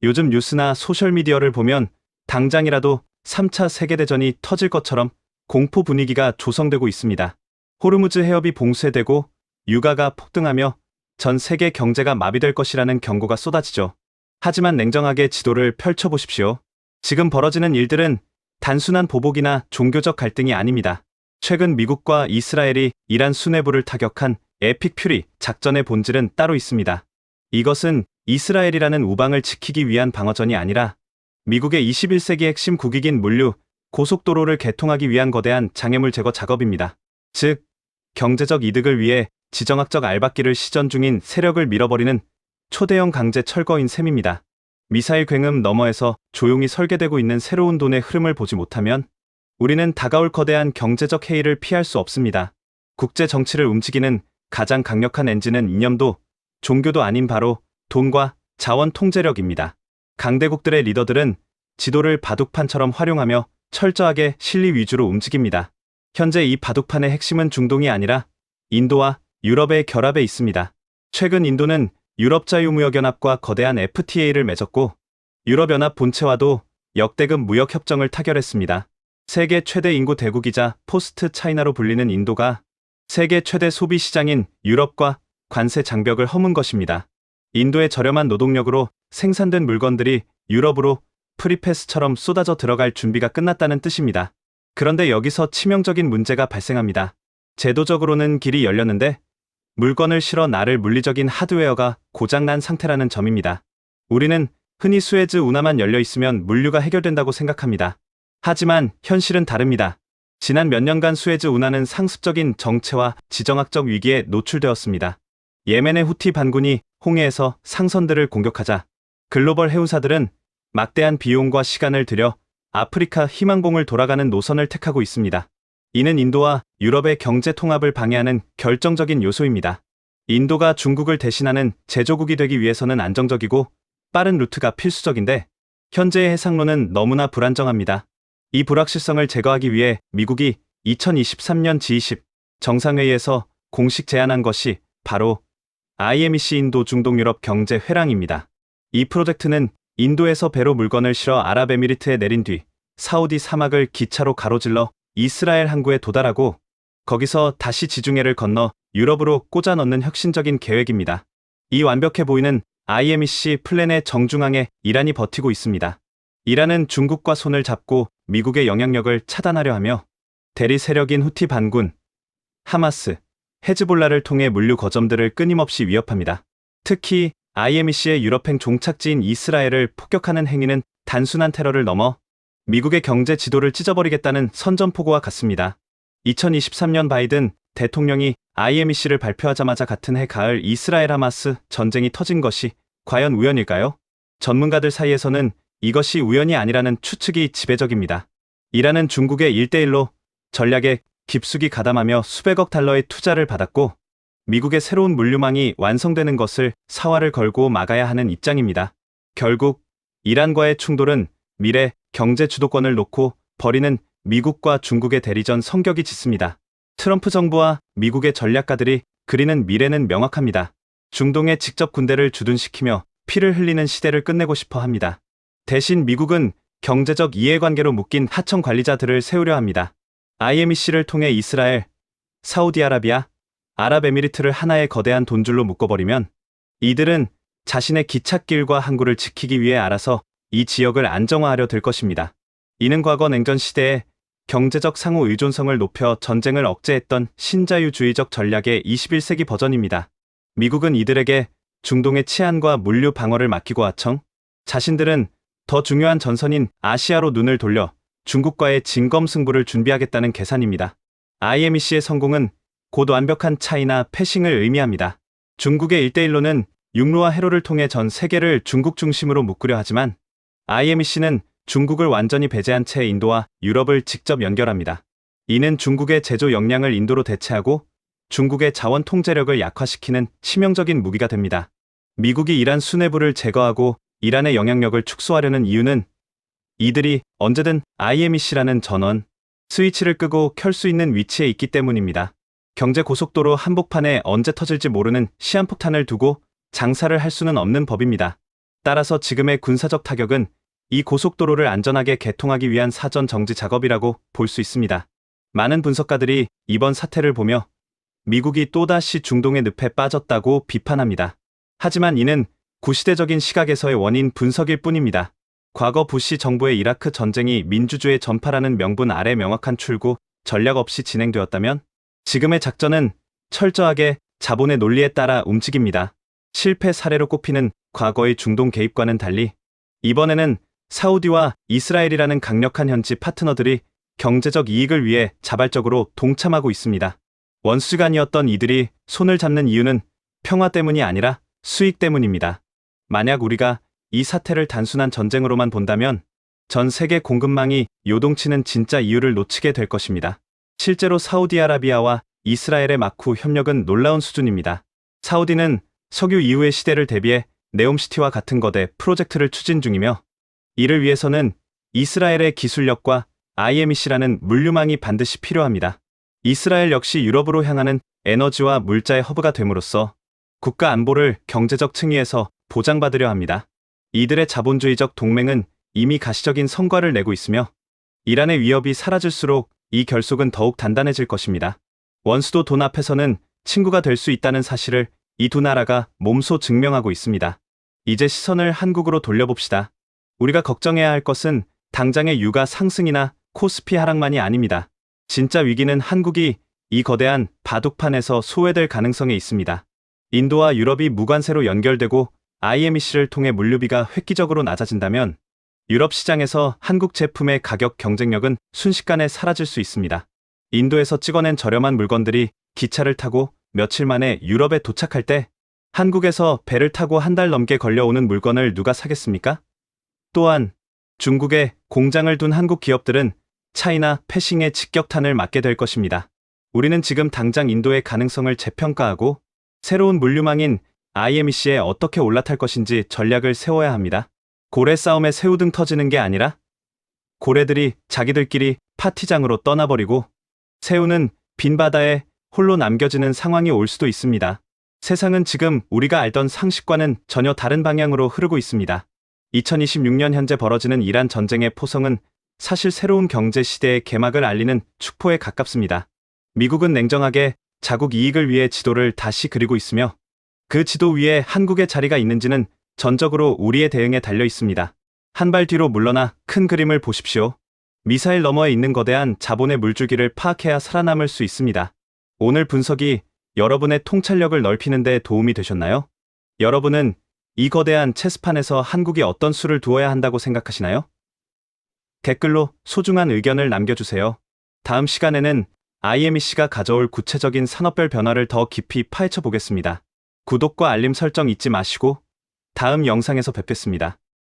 요즘 뉴스나 소셜미디어를 보면 당장이라도 3차 세계대전이 터질 것처럼 공포 분위기가 조성되고 있습니다. 호르무즈 해협이 봉쇄되고 유가가 폭등하며 전 세계 경제가 마비될 것이라는 경고가 쏟아지죠. 하지만 냉정하게 지도를 펼쳐보십시오. 지금 벌어지는 일들은 단순한 보복이나 종교적 갈등이 아닙니다. 최근 미국과 이스라엘이 이란 수뇌부를 타격한 에픽 퓨리 작전의 본질은 따로 있습니다. 이것은 이스라엘이라는 우방을 지키기 위한 방어전이 아니라 미국의 21세기 핵심 국익인 물류, 고속도로를 개통하기 위한 거대한 장애물 제거 작업입니다. 즉, 경제적 이득을 위해 지정학적 알박기를 시전 중인 세력을 밀어버리는 초대형 강제 철거인 셈입니다. 미사일 굉음 너머에서 조용히 설계되고 있는 새로운 돈의 흐름을 보지 못하면 우리는 다가올 거대한 경제적 해이를 피할 수 없습니다. 국제 정치를 움직이는 가장 강력한 엔진은 이념도 종교도 아닌 바로 돈과 자원 통제력입니다. 강대국들의 리더들은 지도를 바둑판처럼 활용하며 철저하게 실리 위주로 움직입니다. 현재 이 바둑판의 핵심은 중동이 아니라 인도와 유럽의 결합에 있습니다. 최근 인도는 유럽자유무역연합과 거대한 FTA를 맺었고 유럽연합 본체와도 역대급 무역협정을 타결했습니다. 세계 최대 인구 대국이자 포스트 차이나로 불리는 인도가 세계 최대 소비 시장인 유럽과 관세 장벽을 허문 것입니다. 인도의 저렴한 노동력으로 생산된 물건들이 유럽으로 프리패스처럼 쏟아져 들어갈 준비가 끝났다는 뜻입니다. 그런데 여기서 치명적인 문제가 발생합니다. 제도적으로는 길이 열렸는데 물건을 실어 나를 물리적인 하드웨어가 고장난 상태라는 점입니다. 우리는 흔히 수에즈 운하만 열려 있으면 물류가 해결된다고 생각합니다. 하지만 현실은 다릅니다. 지난 몇 년간 수에즈 운하는 상습적인 정체와 지정학적 위기에 노출되었습니다. 예멘의 후티 반군이 홍해에서 상선들을 공격하자 글로벌 해운사들은 막대한 비용과 시간을 들여 아프리카 희망봉을 돌아가는 노선을 택하고 있습니다. 이는 인도와 유럽의 경제 통합을 방해하는 결정적인 요소입니다. 인도가 중국을 대신하는 제조국이 되기 위해서는 안정적이고 빠른 루트가 필수적인데 현재의 해상로는 너무나 불안정합니다. 이 불확실성을 제거하기 위해 미국이 2023년 G20 정상회의에서 공식 제안한 것이 바로 IMEC 인도 중동 유럽 경제 회랑입니다. 이 프로젝트는 인도에서 배로 물건을 실어 아랍에미리트에 내린 뒤 사우디 사막을 기차로 가로질러 이스라엘 항구에 도달하고 거기서 다시 지중해를 건너 유럽으로 꽂아 넣는 혁신적인 계획입니다. 이 완벽해 보이는 IMEC 플랜의 정중앙에 이란이 버티고 있습니다. 이란은 중국과 손을 잡고 미국의 영향력을 차단하려 하며 대리 세력인 후티 반군, 하마스, 헤즈볼라를 통해 물류 거점들을 끊임없이 위협합니다. 특히 IMEC의 유럽행 종착지인 이스라엘을 폭격하는 행위는 단순한 테러를 넘어 미국의 경제 지도를 찢어버리겠다는 선전포고와 같습니다. 2023년 바이든 대통령이 IMEC를 발표하자마자 같은 해 가을 이스라엘 하마스 전쟁이 터진 것이 과연 우연일까요? 전문가들 사이에서는 이것이 우연이 아니라는 추측이 지배적입니다. 이란은 중국의 1대1로 전략에 깊숙이 가담하며 수백억 달러의 투자를 받았고 미국의 새로운 물류망이 완성되는 것을 사활을 걸고 막아야 하는 입장입니다. 결국 이란과의 충돌은 미래 경제 주도권을 놓고 벌이는 미국과 중국의 대리전 성격이 짙습니다. 트럼프 정부와 미국의 전략가들이 그리는 미래는 명확합니다. 중동에 직접 군대를 주둔시키며 피를 흘리는 시대를 끝내고 싶어 합니다. 대신 미국은 경제적 이해관계로 묶인 하청 관리자들을 세우려 합니다. IMEC를 통해 이스라엘, 사우디아라비아, 아랍에미리트를 하나의 거대한 돈줄로 묶어버리면 이들은 자신의 기찻길과 항구를 지키기 위해 알아서 이 지역을 안정화하려 들 것입니다. 이는 과거 냉전 시대에 경제적 상호 의존성을 높여 전쟁을 억제했던 신자유주의적 전략의 21세기 버전입니다. 미국은 이들에게 중동의 치안과 물류 방어를 맡기고 하청, 자신들은 더 중요한 전선인 아시아로 눈을 돌려 중국과의 진검승부를 준비하겠다는 계산입니다. IMEC의 성공은 곧 완벽한 차이나 패싱을 의미합니다. 중국의 1대1로는 육로와 해로를 통해 전 세계를 중국 중심으로 묶으려 하지만 IMEC는 중국을 완전히 배제한 채 인도와 유럽을 직접 연결합니다. 이는 중국의 제조 역량을 인도로 대체하고 중국의 자원 통제력을 약화시키는 치명적인 무기가 됩니다. 미국이 이란 수뇌부를 제거하고 이란의 영향력을 축소하려는 이유는 이들이 언제든 IMEC라는 전원, 스위치를 끄고 켤 수 있는 위치에 있기 때문입니다. 경제 고속도로 한복판에 언제 터질지 모르는 시한폭탄을 두고 장사를 할 수는 없는 법입니다. 따라서 지금의 군사적 타격은 이 고속도로를 안전하게 개통하기 위한 사전 정지 작업이라고 볼 수 있습니다. 많은 분석가들이 이번 사태를 보며 미국이 또다시 중동의 늪에 빠졌다고 비판합니다. 하지만 이는 구시대적인 시각에서의 원인 분석일 뿐입니다. 과거 부시 정부의 이라크 전쟁이 민주주의 전파라는 명분 아래 명확한 출구, 전략 없이 진행되었다면 지금의 작전은 철저하게 자본의 논리에 따라 움직입니다. 실패 사례로 꼽히는 과거의 중동 개입과는 달리 이번에는 사우디와 이스라엘이라는 강력한 현지 파트너들이 경제적 이익을 위해 자발적으로 동참하고 있습니다. 원수간이었던 이들이 손을 잡는 이유는 평화 때문이 아니라 수익 때문입니다. 만약 우리가 이 사태를 단순한 전쟁으로만 본다면 전 세계 공급망이 요동치는 진짜 이유를 놓치게 될 것입니다. 실제로 사우디아라비아와 이스라엘의 마쿠 협력은 놀라운 수준입니다. 사우디는 석유 이후의 시대를 대비해 네옴시티와 같은 거대 프로젝트를 추진 중이며 이를 위해서는 이스라엘의 기술력과 IMEC라는 물류망이 반드시 필요합니다. 이스라엘 역시 유럽으로 향하는 에너지와 물자의 허브가 됨으로써 국가 안보를 경제적 층위에서 보장받으려 합니다. 이들의 자본주의적 동맹은 이미 가시적인 성과를 내고 있으며 이란의 위협이 사라질수록 이 결속은 더욱 단단해질 것입니다. 원수도 돈 앞에서는 친구가 될 수 있다는 사실을 이 두 나라가 몸소 증명하고 있습니다. 이제 시선을 한국으로 돌려봅시다. 우리가 걱정해야 할 것은 당장의 유가 상승이나 코스피 하락만이 아닙니다. 진짜 위기는 한국이 이 거대한 바둑판에서 소외될 가능성에 있습니다. 인도와 유럽이 무관세로 연결되고 IMEC를 통해 물류비가 획기적으로 낮아진다면 유럽 시장에서 한국 제품의 가격 경쟁력은 순식간에 사라질 수 있습니다. 인도에서 찍어낸 저렴한 물건들이 기차를 타고 며칠 만에 유럽에 도착할 때 한국에서 배를 타고 한 달 넘게 걸려오는 물건을 누가 사겠습니까? 또한 중국에 공장을 둔 한국 기업들은 차이나 패싱의 직격탄을 맞게 될 것입니다. 우리는 지금 당장 인도의 가능성을 재평가하고 새로운 물류망인 IMEC에 어떻게 올라탈 것인지 전략을 세워야 합니다. 고래 싸움에 새우등 터지는 게 아니라 고래들이 자기들끼리 파티장으로 떠나버리고 새우는 빈 바다에 홀로 남겨지는 상황이 올 수도 있습니다. 세상은 지금 우리가 알던 상식과는 전혀 다른 방향으로 흐르고 있습니다. 2026년 현재 벌어지는 이란 전쟁의 포성은 사실 새로운 경제 시대의 개막을 알리는 축포에 가깝습니다. 미국은 냉정하게 자국 이익을 위해 지도를 다시 그리고 있으며 그 지도 위에 한국의 자리가 있는지는 전적으로 우리의 대응에 달려 있습니다. 한 발 뒤로 물러나 큰 그림을 보십시오. 미사일 너머에 있는 거대한 자본의 물줄기를 파악해야 살아남을 수 있습니다. 오늘 분석이 여러분의 통찰력을 넓히는 데 도움이 되셨나요? 여러분은 이 거대한 체스판에서 한국이 어떤 수를 두어야 한다고 생각하시나요? 댓글로 소중한 의견을 남겨주세요. 다음 시간에는 IMEC가 가져올 구체적인 산업별 변화를 더 깊이 파헤쳐 보겠습니다. 구독과 알림 설정 잊지 마시고 다음 영상에서 뵙겠습니다.